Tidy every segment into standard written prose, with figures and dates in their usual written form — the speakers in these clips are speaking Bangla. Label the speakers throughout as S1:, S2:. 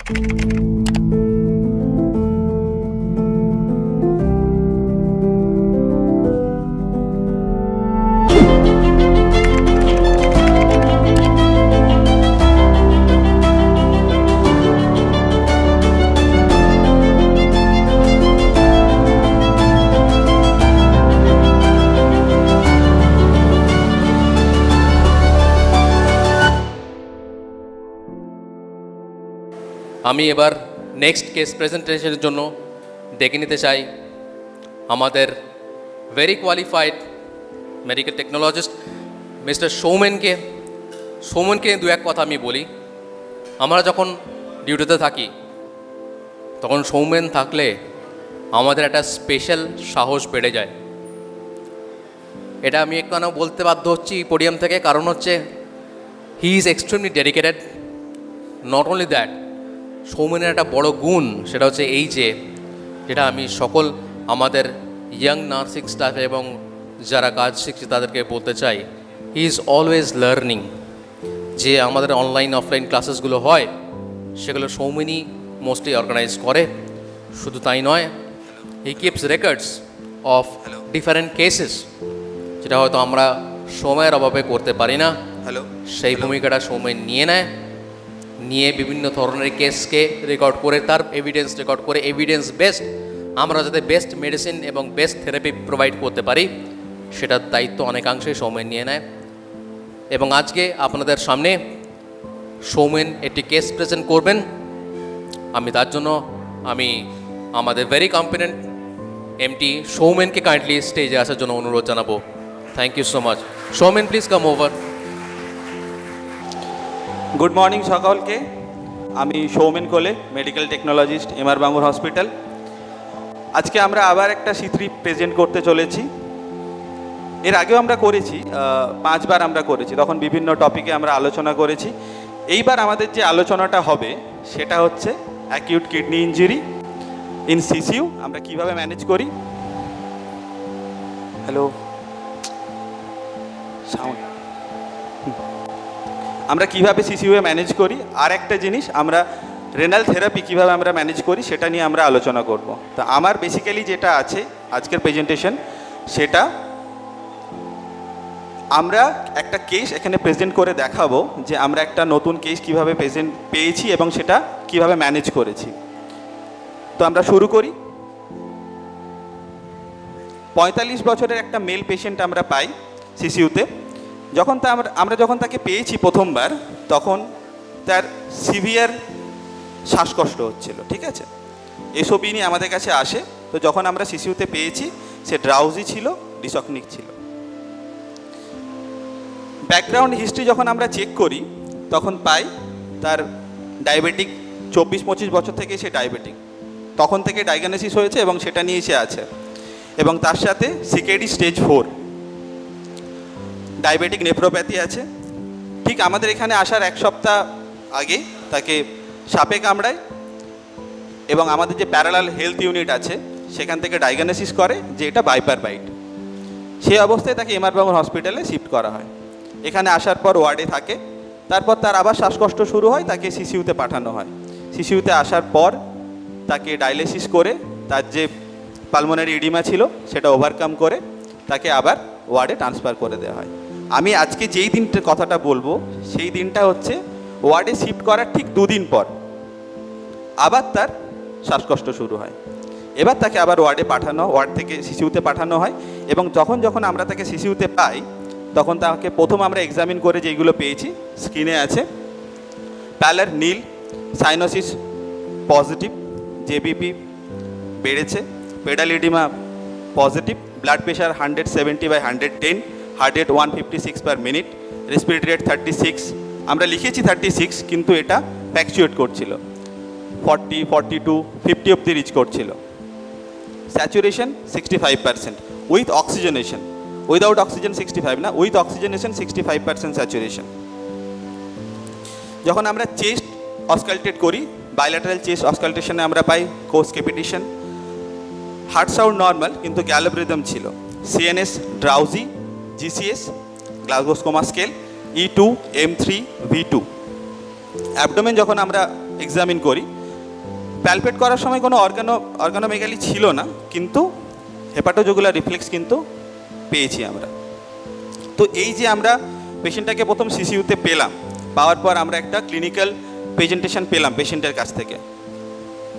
S1: আমি এবার নেক্সট কেস প্রেজেন্টেশনের জন্য ডেকে নিতে চাই আমাদের very qualified medical technologist mister সৌমেনকে দু এক কথা আমি বলি। আমরা যখন ডিউটিতে থাকি তখন সৌমেন থাকলে আমাদের একটা স্পেশাল সাহস বেড়ে যায়। এটা আমি কেন বলতে বাধ্য হচ্ছি পোডিয়াম থেকে, কারণ হচ্ছে he is extremely dedicated. Not only that, সৌমেনের একটা বড় গুণ সেটা হচ্ছে এই যে, যেটা আমি সকল আমাদের ইয়াং নার্সিং স্টাফ এবং যারা কাজ শিখছে তাদেরকে বলতে চাই, হি ইজ অলওয়েজ লার্নিং। যে আমাদের অনলাইন অফলাইন ক্লাসেসগুলো হয় সেগুলো সৌমেনই মোস্টলি অর্গানাইজ করে। শুধু তাই নয়, he keeps records of different cases, যেটা হয়তো আমরা সময়ের অভাবে করতে পারি না। সেই ভূমিকাটা সৌমেন নিয়ে বিভিন্ন ধরনের কেসকে রেকর্ড করে, তার এভিডেন্স রেকর্ড করে এভিডেন্স বেসড আমরা যাতে বেস্ট মেডিসিন এবং বেস্ট থেরাপি প্রোভাইড করতে পারি সেটার দায়িত্ব অনেকাংশে সৌমেন নিয়ে নেয়। এবং আজকে আপনাদের সামনে সৌমেন একটি কেস প্রেজেন্ট করবেন। আমি তার জন্য আমাদের ভেরি কম্পিটেন্ট এমটি সৌমেনকে কাইন্ডলি স্টেজে আসার জন্য অনুরোধ জানাবো। Thank you so much. Soumen, please come over.
S2: Good morning সকলকে। আমি Soumen Kole, medical technologist, MR Bangur hospital. আজকে আমরা আবার একটা C3 প্রেজেন্ট করতে চলেছি। এর আগেও আমরা করেছি, 5 বার আমরা করেছি, তখন বিভিন্ন টপিকে আমরা আলোচনা করেছি। এইবার আমাদের যে আলোচনাটা হবে সেটা হচ্ছে acute kidney injury in CCU আমরা কিভাবে ম্যানেজ করি। Hello, sound. আমরা কিভাবে সিসিইউয়ে ম্যানেজ করি, আর একটা জিনিস আমরা রেনাল থেরাপি কিভাবে আমরা ম্যানেজ করি সেটা নিয়ে আমরা আলোচনা করব। তো আমার বেসিক্যালি যেটা আছে আজকের প্রেজেন্টেশন, সেটা আমরা একটা কেস এখানে প্রেজেন্ট করে দেখাবো যে আমরা একটা নতুন কেস কিভাবে পেয়েছি এবং সেটা কিভাবে ম্যানেজ করেছি। তো আমরা শুরু করি। 45 বছরের একটা মেল পেশেন্ট আমরা পাই সিসিইউতে। আমরা যখন তাকে পেয়েছি প্রথমবার, তখন তার সিভিয়ার শ্বাসকষ্ট হচ্ছিল, ঠিক আছে। এসবই নিয়ে আমাদের কাছে আসে। তো যখন আমরা সিসিইউতে পেয়েছি, সে ড্রাউজি ছিল, ডিসকনিক ছিল। ব্যাকগ্রাউন্ড হিস্ট্রি যখন আমরা চেক করি তখন পাই তার ডায়াবেটিক, 24-25 বছর থেকে সে ডায়াবেটিক, তখন থেকে ডায়াগনোসিস হয়েছে এবং সেটা নিয়ে সে আছে। এবং তার সাথে সিকেডি স্টেজ 4 ডায়াবেটিক নেফ্রোপ্যাথি আছে। ঠিক আমাদের এখানে আসার 1 সপ্তাহ আগে তাকে সাপে কামড়ায় এবং আমাদের যে প্যারালাল হেলথ ইউনিট আছে সেখান থেকে ডায়াগনোসিস করে যে এটা ভাইপার বাইট। সেই অবস্থায় তাকে এমআর বাঙ্গুর হসপিটালে শিফট করা হয়। এখানে আসার পর ওয়ার্ডে থাকে। তারপর তার আবার শ্বাসকষ্ট শুরু হয়, তাকে সিসিইউতে পাঠানো হয়। সিসিইউতে আসার পর তাকে ডায়ালিসিস করে তার যে পালমোনারি ইডিমা ছিল সেটা ওভারকাম করে তাকে আবার ওয়ার্ডে ট্রান্সফার করে দেওয়া হয়। আমি আজকে যেই দিনটার কথাটা বলবো সেই দিনটা হচ্ছে ওয়ার্ডে শিফট করার ঠিক 2 দিন পর আবার তার শ্বাসকষ্ট শুরু হয়। এবার তাকে আবার ওয়ার্ড থেকে সিসিইউতে পাঠানো হয়। এবং যখন আমরা তাকে সিসিইউতে পাই তখন তাকে প্রথম আমরা এক্সামিন করে যেইগুলো পেয়েছি স্ক্রিনে আছে, pallor nil, cyanosis positive, JVP বেড়েছে, pedal oedema positive, blood pressure 170/110, heart rate 156 per minute, respiratory rate 36। আমরা লিখেছি 36 কিন্তু এটা ফ্যাকচুয়েট করছিল, 40, 42, 50 অব্দি রিচ করছিল। Saturation 65% with oxygenation, without oxygen 65 না, উইথ অক্সিজেনেশন 65% স্যাচুরেশন। যখন আমরা চেস্ট অসকাল্টেট করি, বাইল্যাটারাল চেস্ট অসকাল্টেশনে আমরা পাই coarse crepitation, heart sound normal কিন্তু গ্যালোপ রিদম ছিল, CNS drowsy, GCS Glasgow coma scale E2, M3, V2। Abdomen যখন আমরা এক্সামিন করি প্যালপেট করার সময় কোনো অর্গানোমেগালি ছিল না, কিন্তু হেপাটোজুগুলার রিফ্লেক্স কিন্তু পেয়েছি আমরা। তো এই যে আমরা পেশেন্টটাকে প্রথম সিসিইউতে পেলাম, পাওয়ার পর আমরা একটা ক্লিনিক্যাল প্রেজেন্টেশন পেলাম পেশেন্টের কাছ থেকে।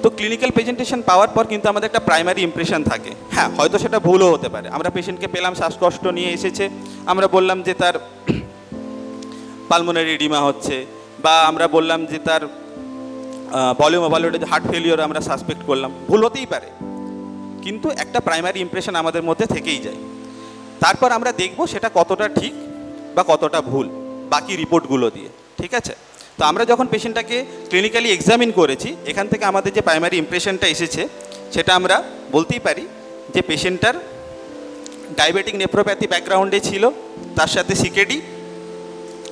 S2: তো ক্লিনিক্যাল প্রেজেন্টেশন পাওয়ার পর কিন্তু আমাদের একটা প্রাইমারি ইমপ্রেশন থাকে। হ্যাঁ, হয়তো সেটা ভুলও হতে পারে। আমরা পেশেন্টকে পেলাম, শ্বাসকষ্ট নিয়ে এসেছে, আমরা বললাম যে তার পালমোনারি এডিমা হচ্ছে, বা আমরা বললাম যে তার ভলিউম ওভারলোডে হার্ট ফেলিওর আমরা সাসপেক্ট করলাম, ভুল হতেই পারে, কিন্তু একটা প্রাইমারি ইমপ্রেশন আমাদের মধ্যে থেকেই যায়। তারপর আমরা দেখব সেটা কতটা ঠিক বা কতটা ভুল বাকি রিপোর্টগুলো দিয়ে, ঠিক আছে? তো আমরা যখন পেশেন্টটাকে ক্লিনিক্যালি এক্সামিন করেছি, এখান থেকে আমাদের যে প্রাইমারি ইমপ্রেশনটা এসেছে সেটা আমরা বলতেই পারি যে পেশেন্টটার ডায়াবেটিক নেফ্রোপ্যাথি ব্যাকগ্রাউন্ডে ছিল, তার সাথে সিকেডি,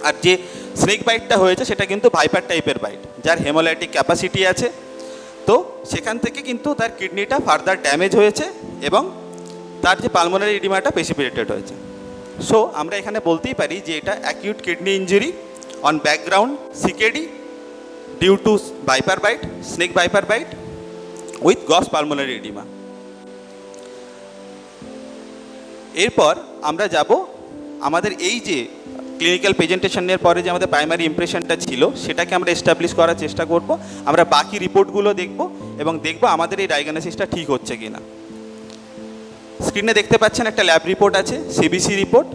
S2: আর যে স্নেক বাইটটা হয়েছে সেটা কিন্তু ভাইপার টাইপের বাইট, যার হেমোলাইটিক ক্যাপাসিটি আছে। তো সেখান থেকে কিন্তু তার কিডনিটা ফার্দার ড্যামেজ হয়েছে এবং তার যে পালমোনারি এডিমাটা প্রেসিপিটেটেড হয়েছে। সো আমরা এখানে বলতেই পারি যে এটা acute kidney injury on background CKD due to viper bite, snake viper bite with gross pulmonary oedema. এরপর আমরা যাব আমাদের এই যে ক্লিনিক্যাল প্রেজেন্টেশনের পরে যে আমাদের প্রাইমারি ইমপ্রেশনটা ছিল সেটাকে আমরা এস্টাবলিশ করার চেষ্টা করব। আমরা বাকি রিপোর্টগুলো দেখব এবং দেখব আমাদের এই ডায়াগনোসিসটা ঠিক হচ্ছে কিনা। স্ক্রিনে দেখতে পাচ্ছেন একটা ল্যাব রিপোর্ট আছে, CBC report,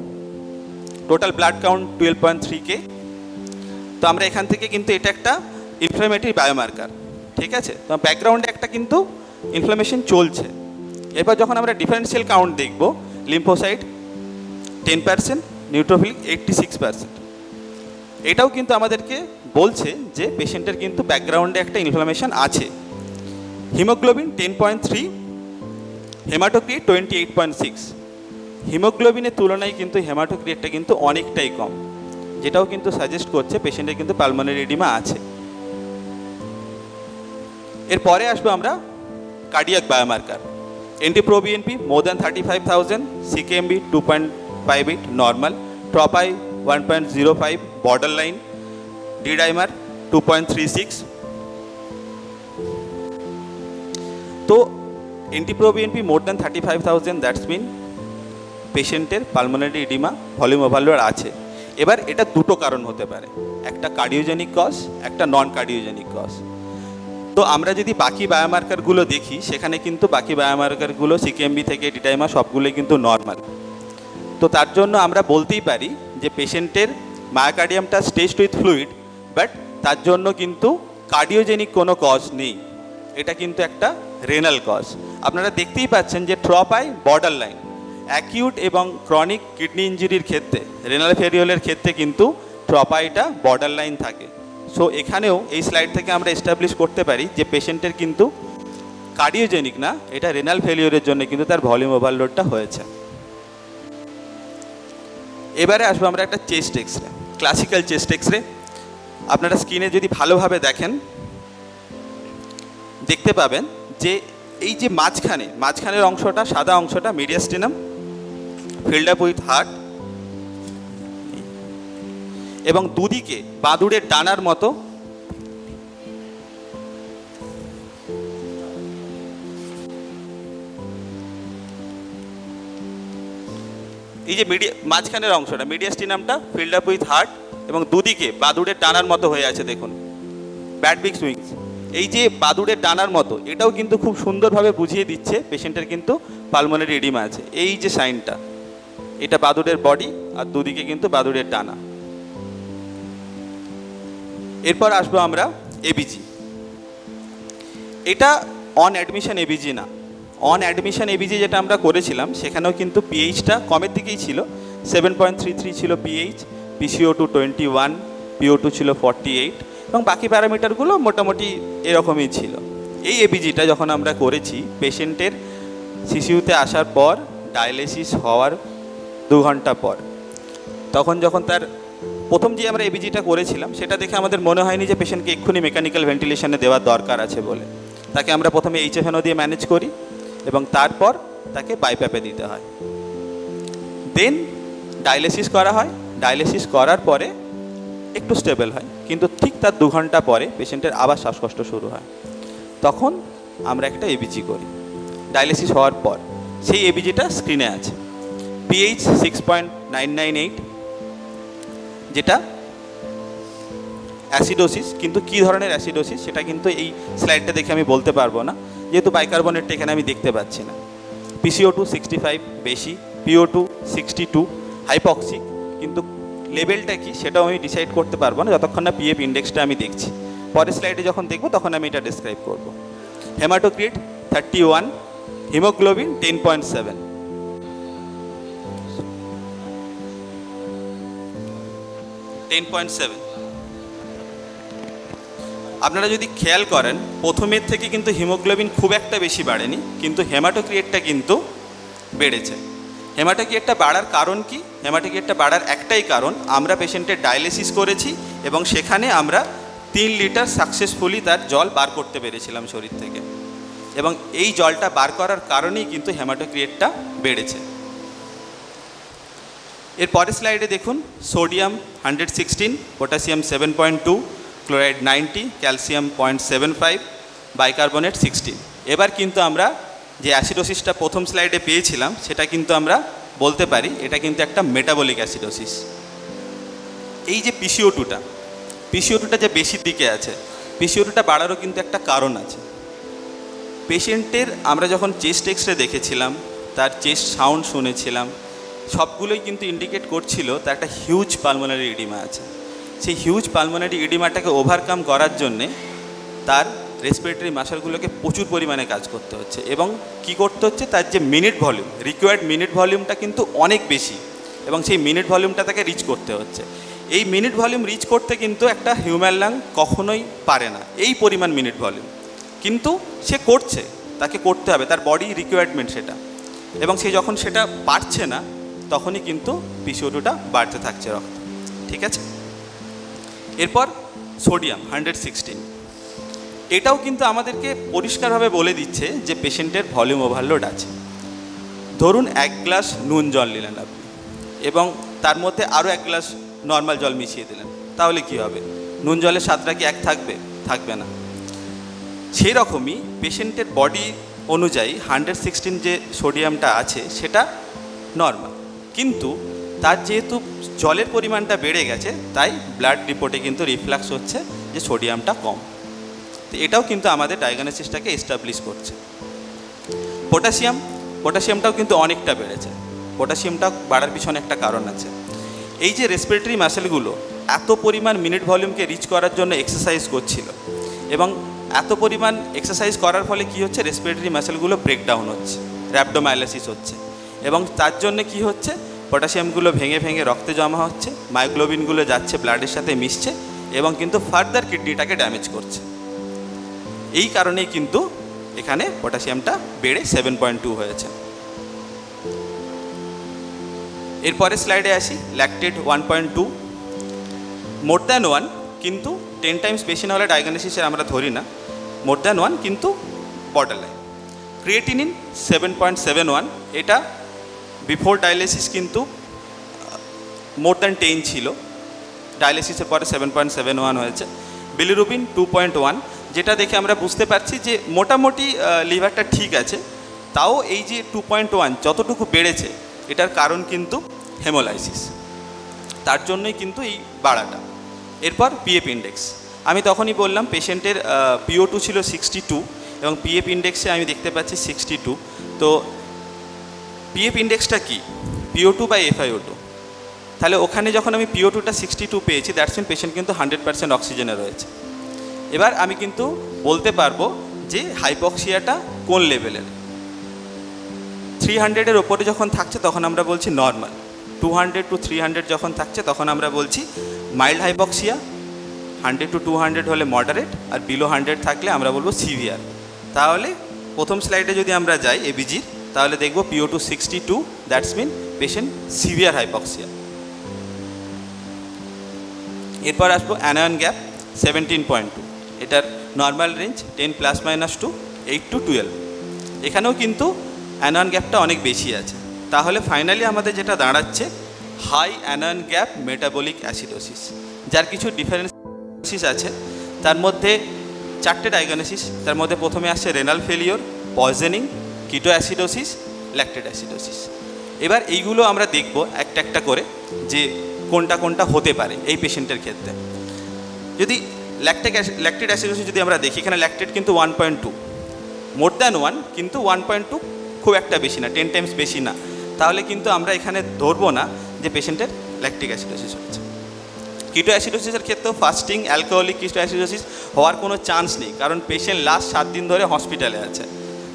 S2: total blood count 12.3K। তো আমরা এখান থেকে কিন্তু এটা একটা ইনফ্লামেটরি বায়োমার্কার, ঠিক আছে? তো ব্যাকগ্রাউন্ডে একটা কিন্তু ইনফ্লামেশন চলছে। এরপর যখন আমরা ডিফারেন্সিয়াল কাউন্ট দেখব, লিম্ফোসাইট 10%, নিউট্রোফিলিক 86%, এটাও কিন্তু আমাদেরকে বলছে যে পেশেন্টের কিন্তু ব্যাকগ্রাউন্ডে একটা ইনফ্লামেশন আছে। হিমোগ্লোবিন 10.3, হেমাটোক্রিয়েট 28.6। হিমোগ্লোবিনের তুলনায় কিন্তু হেমাটোক্রিয়েটটা কিন্তু অনেকটাই কম, যেটাও কিন্তু সাজেস্ট করছে পেশেন্টের কিন্তু পালমোনারি এডিমা আছে। এরপরে আসবো আমরা cardiac biomarker. NT-proBNP more than 35,000, CKMB 2.58 normal, trop I 1.05 borderline, D-dimer 2.36। তো NT-proBNP more than 35,000 that's mean পেশেন্টের পালমোনারি এডিমা ভলিউম ওভারলোড আছে। এবার এটা দুটো কারণ হতে পারে, একটা কার্ডিওজেনিক কজ, একটা নন কার্ডিওজেনিক কজ। তো আমরা যদি বাকি বায়োমার্কারগুলো দেখি সেখানে কিন্তু বাকি বায়োমার্কারগুলো সিকেএমবি থেকে D-dimer সবগুলোই কিন্তু নর্মাল। তো তার জন্য আমরা বলতেই পারি যে পেশেন্টের মায়োকার্ডিয়ামটা স্টেজড উইথ ফ্লুইড, বাট তার জন্য কিন্তু কার্ডিওজেনিক কোনো কজ নেই, এটা কিন্তু একটা রেনাল কজ। আপনারা দেখতেই পাচ্ছেন যে ট্রপাই বর্ডার লাইন, অ্যাকিউট এবং ক্রনিক কিডনি ইঞ্জুরির ক্ষেত্রে, রেনাল ফেরিওলের ক্ষেত্রে কিন্তু ট্রপাইটা বর্ডার লাইন থাকে। সো এখানেও এই স্লাইড থেকে আমরা এস্টাবলিশ করতে পারি যে পেশেন্টের কিন্তু কার্ডিওজেনিক না, এটা রেনাল ফেলিওরের জন্য কিন্তু তার ভলিউম ওভারলোডটা হয়েছে। এবারে আসবো আমরা একটা chest X-ray, classical chest X-ray. আপনারা স্ক্রিনে যদি ভালোভাবে দেখেন দেখতে পাবেন যে এই যে মাঝখানের অংশটা, সাদা অংশটা মিডিয়াস্টিনাম, ফিল্ড আপ উইথ হার্ট, এবং দুদিকে বাদুড়ের ডানার মতো এই যে মাঝখানের অংশটা মিডিয়াস্টিনামটা ফিল্ড আপ উইথ হার্ট এবং দুদিকে বাদুড়ের ডানার মতো হয়ে আছে। দেখুন ব্যাডবিক্স উইংস, এই যে বাদুড়ের ডানার মতো, এটাও কিন্তু খুব সুন্দরভাবে বুঝিয়ে দিচ্ছে পেশেন্টের কিন্তু পালমোনারি এডিমা আছে। এই যে সাইনটা, এটা বাদুড়ের বডি আর দুদিকে কিন্তু বাদুড়ের ডানা। এরপর আসবো আমরা এবিজি। এটা অন অ্যাডমিশন এবিজি না, অন অ্যাডমিশন এবিজি যেটা আমরা করেছিলাম সেখানেও কিন্তু পিএইচটা কমের দিকেই ছিল, 7.33 ছিল পিএইচ, PCO2 21, PO2 ছিল 48 এবং বাকি প্যারামিটারগুলো মোটামুটি এরকমই ছিল। এই এবিজিটা যখন আমরা করেছি পেশেন্টের সিসিইউতে আসার পর ডায়ালিসিস হওয়ার 2 ঘন্টা পর, তখন যখন তার প্রথম যে আমরা এবিজিটা করেছিলাম সেটা দেখে আমাদের মনে হয়নি যে পেশেন্টকে এক্ষুনি মেকানিক্যাল ভেন্টিলেশনে দেওয়ার দরকার আছে বলে। তাকে আমরা প্রথমে HFNO দিয়ে ম্যানেজ করি এবং তারপর তাকে বাইপ্যাপে দিতে হয়, দেন ডায়ালিসিস করা হয়। ডায়ালিসিস করার পরে একটু স্টেবল হয়, কিন্তু ঠিক তার 2 ঘন্টা পরে পেশেন্টের আবার শ্বাসকষ্ট শুরু হয়। তখন আমরা একটা এবিজি করি ডায়ালিসিস হওয়ার পর। সেই এবিজিটা স্ক্রিনে আছে, পিএইচ 6.998, যেটা অ্যাসিডোসিস। কিন্তু কী ধরনের অ্যাসিডোসিস সেটা কিন্তু এই স্লাইডটা দেখে আমি বলতে পারবো না, যেহেতু বাইকার্বনেটটা এখানে আমি দেখতে পাচ্ছি না। PCO2 65 বেশি, PO2 62 হাইপক্সিক, কিন্তু লেভেলটা কি সেটাও আমি ডিসাইড করতে পারবো না যতক্ষণ না পিএফ ইন্ডেক্সটা আমি দেখছি। পরের স্লাইডে যখন দেখবো তখন আমি এটা ডিসক্রাইব করব। Haematocrit 31, haemoglobin 10.7। আপনারা যদি খেয়াল করেন প্রথমের থেকে কিন্তু হিমোগ্লোবিন খুব একটা বেশি বাড়েনি, কিন্তু হেমাটোক্রিয়েটটা কিন্তু বেড়েছে। হেমাটোক্রিয়েটটা বাড়ার কারণ কি? হেমাটোক্রিয়েটটা বাড়ার একটাই কারণ, আমরা পেশেন্টের ডায়ালিসিস করেছি এবং সেখানে আমরা 3 লিটার সাকসেসফুলি তার জল বার করতে পেরেছিলাম শরীর থেকে, এবং এই জলটা বার করার কারণেই কিন্তু হেমাটোক্রিয়েটটা বেড়েছে। এর পরের স্লাইডে দেখুন, sodium 116, potassium 7.2, chloride 90, calcium 0.75, bicarbonate 16। এবার কিন্তু আমরা যে অ্যাসিডোসিসটা প্রথম স্লাইডে পেয়েছিলাম সেটা কিন্তু আমরা বলতে পারি এটা কিন্তু একটা মেটাবলিক অ্যাসিডোসিস। এই যে পিসিও2টা যে বেশি দিকে আছে, পিসিও2টা বাড়ারও কিন্তু একটা কারণ আছে। পেশেন্টের আমরা যখন চেস্ট এক্সরে দেখেছিলাম, তার চেস্ট সাউন্ড শুনেছিলাম, সবগুলোই কিন্তু ইন্ডিকেট করছিল তার একটা হিউজ পালমোনারি এডিমা আছে। সেই হিউজ পালমোনারি এডিমাটাকে ওভারকাম করার জন্যে তার রেসপিরেটরি মাসলগুলোকে প্রচুর পরিমাণে কাজ করতে হচ্ছে, এবং কি করতে হচ্ছে, তার যে মিনিট ভলিউম, রিকোয়ার্ড মিনিট ভলিউমটা কিন্তু অনেক বেশি, এবং সেই মিনিট ভলিউমটা তাকে রিচ করতে হচ্ছে। এই মিনিট ভলিউম রিচ করতে কিন্তু একটা হিউম্যান লাং কখনোই পারে না এই পরিমাণ মিনিট ভলিউম, কিন্তু সে করছে, তাকে করতে হবে, তার বডি রিকোয়ারমেন্ট সেটা, এবং সে যখন সেটা পারছে না তখনই কিন্তু পিসিও2টা বাড়তে থাকছে রক্ত। ঠিক আছে, এরপর সোডিয়াম 116, এটাও কিন্তু আমাদেরকে পরিষ্কারভাবে বলে দিচ্ছে যে পেশেন্টের ভলিউম ওভারলোড আছে। ধরুন 1 গ্লাস নুন জল নিলেন আপনি, এবং তার মধ্যে আরও 1 গ্লাস নর্মাল জল মিশিয়ে দিলেন, তাহলে কি হবে? নুন জলের স্বাদটা কি এক থাকবে? থাকবে না। সেই রকমই পেশেন্টের বডি অনুযায়ী 116 যে সোডিয়ামটা আছে সেটা নর্মাল, কিন্তু তার যেহেতু জলের পরিমাণটা বেড়ে গেছে তাই ব্লাড রিপোর্টে কিন্তু রিফ্লাক্স হচ্ছে যে সোডিয়ামটা কম। তো এটাও কিন্তু আমাদের ডায়াগনোসিসটাকে এস্টাবলিশ করছে। পটাশিয়ামটাও কিন্তু অনেকটা বেড়েছে। পটাশিয়ামটা বাড়ার পিছনে একটা কারণ আছে। এই যে রেসপিরেটরি মাসেলগুলো এত পরিমাণ মিনিট ভলিউমকে রিচ করার জন্য এক্সারসাইজ করছিল, এবং এত পরিমাণ এক্সারসাইজ করার ফলে কি হচ্ছে, রেসপিরেটরি মাসেলগুলো ব্রেকডাউন হচ্ছে, র্যাপডোমায়োলাইসিস হচ্ছে, এবং তার জন্য কি হচ্ছে, পটাশিয়ামগুলো ভেঙে ভেঙে রক্তে জমা হচ্ছে, মায়োগ্লোবিনগুলো যাচ্ছে ব্লাডের সাথে মিশছে, এবং কিন্তু ফার্দার কিডনিটাকে ড্যামেজ করছে। এই কারণেই কিন্তু এখানে পটাশিয়ামটা বেড়ে 7.2 হয়েছে। এরপরে স্লাইডে আসি, ল্যাকটেট 1.2, মোর দ্যান 1, কিন্তু 10 টাইমস বেশি না হলে ডায়াগনোসিসের আমরা ধরি না, মোর দ্যান 1 কিন্তু বর্ডার লাইন। ক্রিয়েটিনিন 7.71, এটা বিফোর ডায়ালিসিস কিন্তু মোর দ্যান 10 ছিল, ডায়ালিসিসের পরে 7.71 হয়েছে। বিলিরুবিন 2.1, যেটা দেখে আমরা বুঝতে পারছি যে মোটামুটি লিভারটা ঠিক আছে, তাও এই যে 2.1 যতটুকু বেড়েছে এটার কারণ কিন্তু হেমোলাইসিস, তার জন্যই কিন্তু এই বাড়াটা। এরপর পিএফ ইন্ডেক্স, আমি তখনই বললাম পেশেন্টের PO2 ছিল 62 এবং পিএফ ইন্ডেক্সে আমি দেখতে পাচ্ছি 62। তো পিএফ ইন্ডেক্সটা কি? PO2 by FiO2। তাহলে ওখানে যখন আমি PO2টা 62 পেয়েছি, দ্যাটস মিন পেশেন্ট কিন্তু 100% অক্সিজেনে রয়েছে। এবার আমি কিন্তু বলতে পারবো যে হাইপক্সিয়াটা কোন লেভেলের। 300-এর ওপরে যখন থাকছে তখন আমরা বলছি নর্মাল, 200 to 300 যখন থাকছে তখন আমরা বলছি মাইল্ড হাইপক্সিয়া, 100 to 200 হলে মডারেট, আর বিলো 100 থাকলে আমরা বলবো সিভিয়ার। তাহলে প্রথম স্লাইডে যদি আমরা যাই এবিজির, তাহলে দেখব PO2 62, that's mean patient severe hypoxia. এরপর আসবো অ্যানায়ন গ্যাপ 17.2, এটার নর্মাল রেঞ্জ 10 ± 2, 8 to 12। এখানেও কিন্তু অ্যানায়ন গ্যাপটা অনেক বেশি আছে। তাহলে ফাইনালি আমাদের যেটা দাঁড়াচ্ছে high anion gap metabolic acidosis, যার কিছু ডিফারেন্সিস আছে। তার মধ্যে 4টে ডায়াগনোসিস, তার মধ্যে প্রথমে আসছে renal failure, poisoning, ketoacidosis, lactate acidosis. এবার এইগুলো আমরা দেখব একটা একটা করে যে কোনটা কোনটা হতে পারে এই পেশেন্টের ক্ষেত্রে। যদি ল্যাকটেড অ্যাসিডোসিস যদি আমরা দেখি, এখানে ল্যাকটেড কিন্তু 1.2, মোর দ্যান 1, কিন্তু 1.2 খুব একটা বেশি না, 10 টাইমস বেশি না, তাহলে কিন্তু আমরা এখানে ধরবো না যে পেশেন্টের ল্যাকটিক অ্যাসিডোসিস হচ্ছে। কিটোঅ্যাসিডোসিসের ক্ষেত্রেও ফাস্টিং অ্যালকোহলিক কিটোঅ্যাসিডোসিস হওয়ার কোনো চান্স নেই, কারণ পেশেন্ট লাস্ট 7 দিন ধরে হসপিটালে আছে,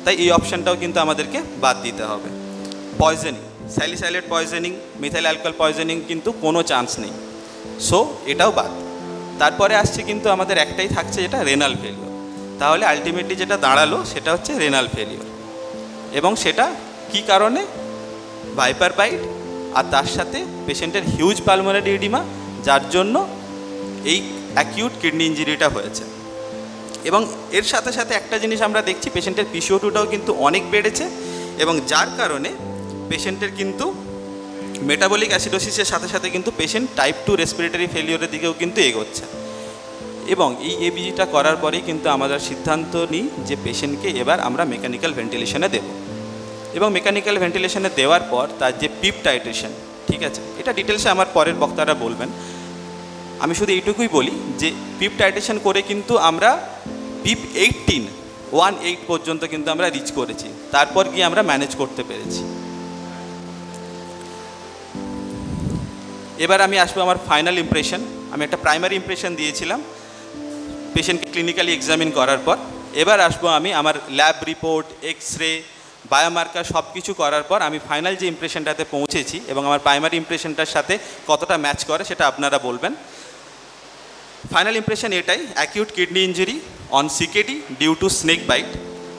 S2: তাই এই অপশানটাও কিন্তু আমাদেরকে বাদ দিতে হবে। Poisoning, salicylate poisoning, methyl alcohol poisoning কিন্তু কোনো চান্স নেই, সো এটাও বাদ। তারপরে আসছে কিন্তু আমাদের একটাই থাকছে, যেটা রেনাল ফেলিওর। তাহলে আলটিমেটলি যেটা দাঁড়ালো সেটা হচ্ছে রেনাল ফেলিওর, এবং সেটা কি কারণে? ভাইপার বাইট, আর তার সাথে পেশেন্টের হিউজ পালমোনারি এডিমা, যার জন্য এই অ্যাকিউট কিডনি ইঞ্জুরিটা হয়েছে। এবং এর সাথে সাথে একটা জিনিস আমরা দেখছি, পেশেন্টের PCO2টাও কিন্তু অনেক বেড়েছে, এবং যার কারণে পেশেন্টের কিন্তু মেটাবলিক অ্যাসিডোসিসের সাথে সাথে কিন্তু পেশেন্ট টাইপ 2 রেসপিরেটরি ফেলিওরের দিকেও কিন্তু এগোচ্ছে। এবং এই এবিজিটা করার পরেই কিন্তু আমরা সিদ্ধান্ত নিই যে পেশেন্টকে এবার আমরা মেকানিক্যাল ভেন্টিলেশনে দেব, এবং মেকানিক্যাল ভেন্টিলেশনে দেওয়ার পর তার যে পিপ টাইট্রেশন, ঠিক আছে, এটা ডিটেলসে আমার পরের বক্তারা বলবেন। আমি শুধু এইটুকুই বলি যে পিপ টাইট্রেশন করে কিন্তু আমরা পিপ 18 পর্যন্ত কিন্তু আমরা রিচ করেছি, তারপর গিয়ে আমরা ম্যানেজ করতে পেরেছি। এবার আমি আসবো আমার ফাইনাল ইমপ্রেশন। আমি একটা প্রাইমারি ইমপ্রেশন দিয়েছিলাম পেশেন্টকে ক্লিনিক্যালি এক্সামিন করার পর। এবার আসবো আমি আমার ল্যাব রিপোর্ট, এক্স-রে, বায়োমার্কার সব কিছু করার পর আমি ফাইনাল যে ইমপ্রেশনটাতে পৌঁছেছি এবং আমার প্রাইমারি ইমপ্রেশনটার সাথে কতটা ম্যাচ করে সেটা আপনারা বলবেন। ফাইনাল ইমপ্রেশন এটাই: acute kidney injury on CKD due to snake bite,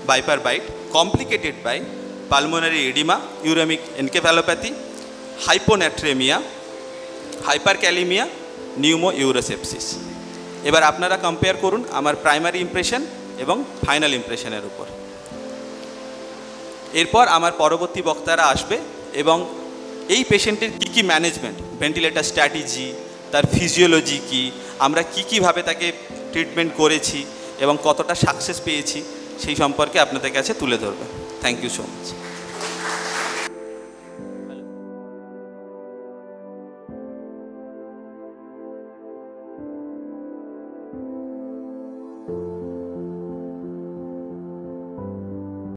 S2: viper bite, complicated by pulmonary oedema, uraemic encephalopathy, hyponatraemia, hyperkalaemia, pneumo urosepsis. এবার আপনারা কম্পেয়ার করুন আমার প্রাইমারি ইমপ্রেশন এবং ফাইনাল ইমপ্রেশনের উপর। এরপর আমার পরবর্তী বক্তারা আসবে এবং এই পেশেন্টের কী কী ম্যানেজমেন্ট, ভেন্টিলেটর স্ট্র্যাটেজি, তার ফিজিওলজি কী, আমরা কীভাবে তাকে ট্রিটমেন্ট করেছি এবং কতটা সাকসেস পেয়েছি, সেই সম্পর্কে আপনাদের কাছে তুলে ধরবে। Thank you so much.